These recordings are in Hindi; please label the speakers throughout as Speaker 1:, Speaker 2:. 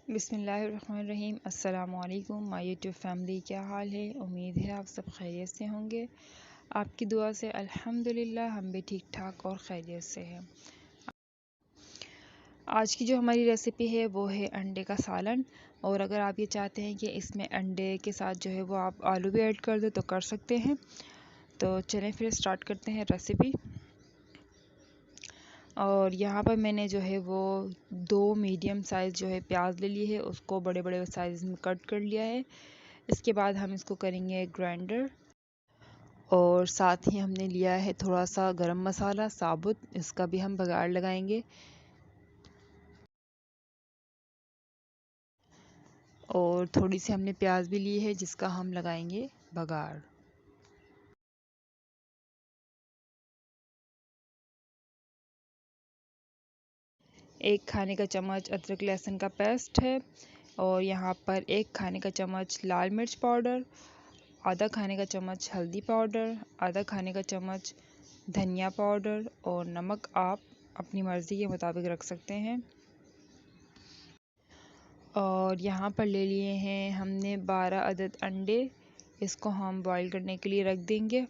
Speaker 1: बिस्मिल्लाहिर्रहमानिर्रहीम। अस्सलामुअलैकुम माय यूट्यूब फैमिली, क्या हाल है? उम्मीद है आप सब खैरियत से होंगे। आपकी दुआ से अल्हम्दुलिल्लाह हम भी ठीक ठाक और खैरियत से हैं। आज की जो हमारी रेसिपी है वो है अंडे का सालन। और अगर आप ये चाहते हैं कि इसमें अंडे के साथ जो है वो आप आलू भी ऐड कर दो तो कर सकते हैं। तो चलें फिर स्टार्ट करते हैं रेसिपी। और यहाँ पर मैंने जो है वो 2 मीडियम साइज़ जो है प्याज ले ली है, उसको बड़े बड़े साइज़ में कट कर लिया है। इसके बाद हम इसको करेंगे ग्राइंडर। और साथ ही हमने लिया है थोड़ा सा गरम मसाला साबुत, इसका भी हम बघार लगाएंगे। और थोड़ी सी हमने प्याज भी ली है जिसका हम लगाएंगे बघार। एक खाने का चम्मच अदरक लहसुन का पेस्ट है। और यहाँ पर एक खाने का चम्मच लाल मिर्च पाउडर, आधा खाने का चम्मच हल्दी पाउडर, आधा खाने का चम्मच धनिया पाउडर, और नमक आप अपनी मर्ज़ी के मुताबिक रख सकते हैं। और यहाँ पर ले लिए हैं हमने 12 अदद अंडे, इसको हम बॉईल करने के लिए रख देंगे।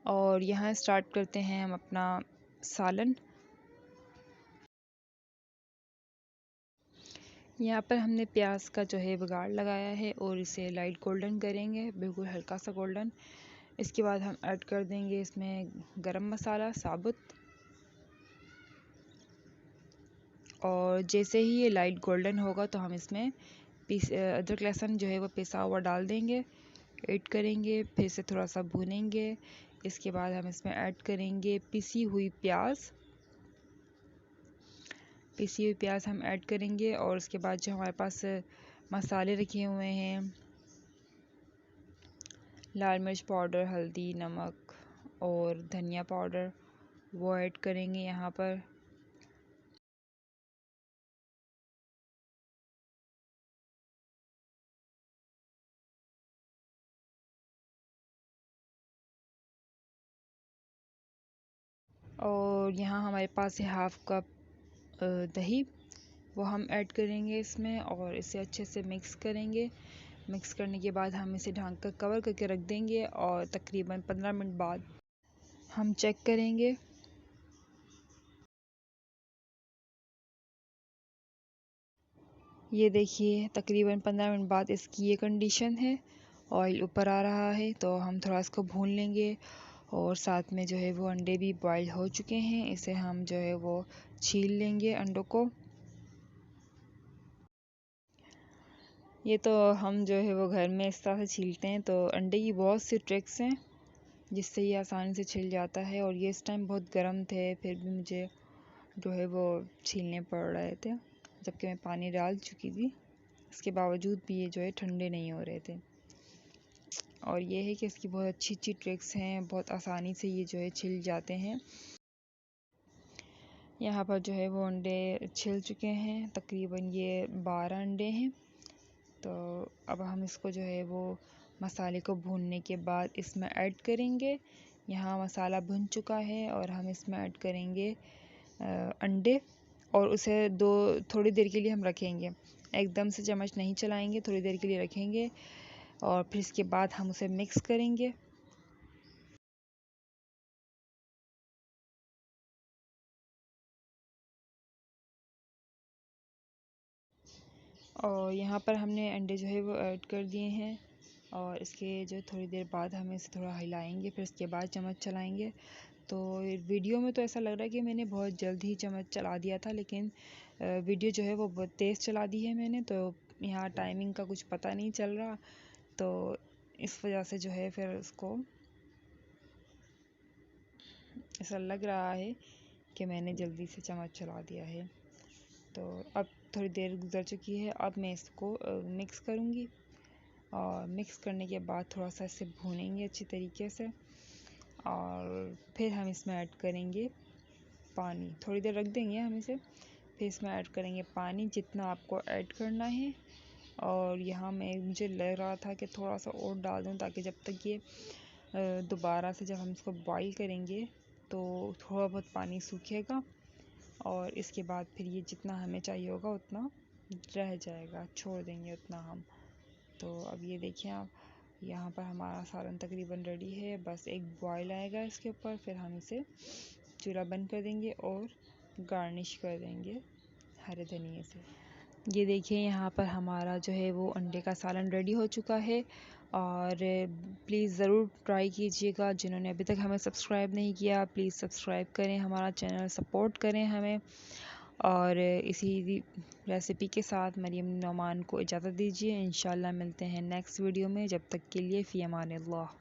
Speaker 1: और यहाँ स्टार्ट करते हैं हम अपना सालन। यहाँ पर हमने प्याज का जो है बघार लगाया है और इसे लाइट गोल्डन करेंगे, बिल्कुल हल्का सा गोल्डन। इसके बाद हम ऐड कर देंगे इसमें गरम मसाला साबुत। और जैसे ही ये लाइट गोल्डन होगा तो हम इसमें अदरक लहसुन जो है वो पिसा हुआ डाल देंगे, ऐड करेंगे, फिर से थोड़ा सा भूनेंगे। इसके बाद हम इसमें ऐड करेंगे पिसी हुई प्याज हम ऐड करेंगे। और उसके बाद जो हमारे पास मसाले रखे हुए हैं, लाल मिर्च पाउडर, हल्दी, नमक और धनिया पाउडर, वो ऐड करेंगे यहाँ पर। और यहाँ हमारे पास है हाफ कप दही, वो हम ऐड करेंगे इसमें और इसे अच्छे से मिक्स करेंगे। मिक्स करने के बाद हम इसे ढक कर कवर करके रख देंगे और तकरीबन 15 मिनट बाद हम चेक करेंगे। ये देखिए तकरीबन 15 मिनट बाद इसकी ये कंडीशन है, ऑयल ऊपर आ रहा है। तो हम थोड़ा इसको भून लेंगे। और साथ में जो है वो अंडे भी बॉईल हो चुके हैं, इसे हम जो है वो छील लेंगे अंडों को। ये तो हम जो है वो घर में इस तरह से छीलते हैं। तो अंडे की बहुत सी ट्रिक्स हैं जिससे ये आसानी से छिल जाता है। और ये इस टाइम बहुत गर्म थे, फिर भी मुझे जो है वो छीलने पड़ रहे थे, जबकि मैं पानी डाल चुकी थी। इसके बावजूद भी ये जो है ठंडे नहीं हो रहे थे। और ये है कि इसकी बहुत अच्छी अच्छी ट्रिक्स हैं, बहुत आसानी से ये जो है छिल जाते हैं। यहाँ पर जो है वो अंडे छिल चुके हैं, तकरीबन ये 12 अंडे हैं। तो अब हम इसको जो है वो मसाले को भूनने के बाद इसमें ऐड करेंगे। यहाँ मसाला भुन चुका है और हम इसमें ऐड करेंगे अंडे। और उसे थोड़ी देर के लिए हम रखेंगे, एकदम से चम्मच नहीं चलाएंगे, थोड़ी देर के लिए रखेंगे। और फिर इसके बाद हम उसे मिक्स करेंगे। और यहाँ पर हमने अंडे जो है वो ऐड कर दिए हैं। और इसके जो थोड़ी देर बाद हम इसे थोड़ा हिलाएंगे, फिर इसके बाद चम्मच चलाएंगे। तो वीडियो में तो ऐसा लग रहा है कि मैंने बहुत जल्द ही चम्मच चला दिया था, लेकिन वीडियो जो है वो बहुत तेज़ चला दी है मैंने। तो यहाँ टाइमिंग का कुछ पता नहीं चल रहा, तो इस वजह से जो है फिर उसको ऐसा लग रहा है कि मैंने जल्दी से चम्मच चला दिया है। तो अब थोड़ी देर गुजर चुकी है, अब मैं इसको मिक्स करूँगी। और मिक्स करने के बाद थोड़ा सा इसे भूनेंगे अच्छी तरीके से। और फिर हम इसमें ऐड करेंगे पानी, थोड़ी देर रख देंगे हम इसे। फिर इसमें ऐड करेंगे पानी जितना आपको ऐड करना है। और यहाँ मुझे लग रहा था कि थोड़ा सा और डाल दूँ, ताकि जब तक ये दोबारा से जब हम इसको बॉईल करेंगे तो थोड़ा बहुत पानी सूखेगा और इसके बाद फिर ये जितना हमें चाहिए होगा उतना रह जाएगा, छोड़ देंगे उतना हम। तो अब ये देखिए आप, यहाँ पर हमारा सालन तकरीबन रेडी है, बस एक बॉयल आएगा इसके ऊपर, फिर हम इसे चूल्हा बंद कर देंगे और गार्निश कर देंगे हरे धनिए से। ये देखिए यहाँ पर हमारा जो है वो अंडे का सालन रेडी हो चुका है। और प्लीज़ ज़रूर ट्राई कीजिएगा। जिन्होंने अभी तक हमें सब्सक्राइब नहीं किया, प्लीज़ सब्सक्राइब करें हमारा चैनल, सपोर्ट करें हमें। और इसी रेसिपी के साथ मरियम नोमान को इजाज़त दीजिए। इंशाल्लाह मिलते हैं नेक्स्ट वीडियो में। जब तक के लिए फ़ी अमान अल्लाह।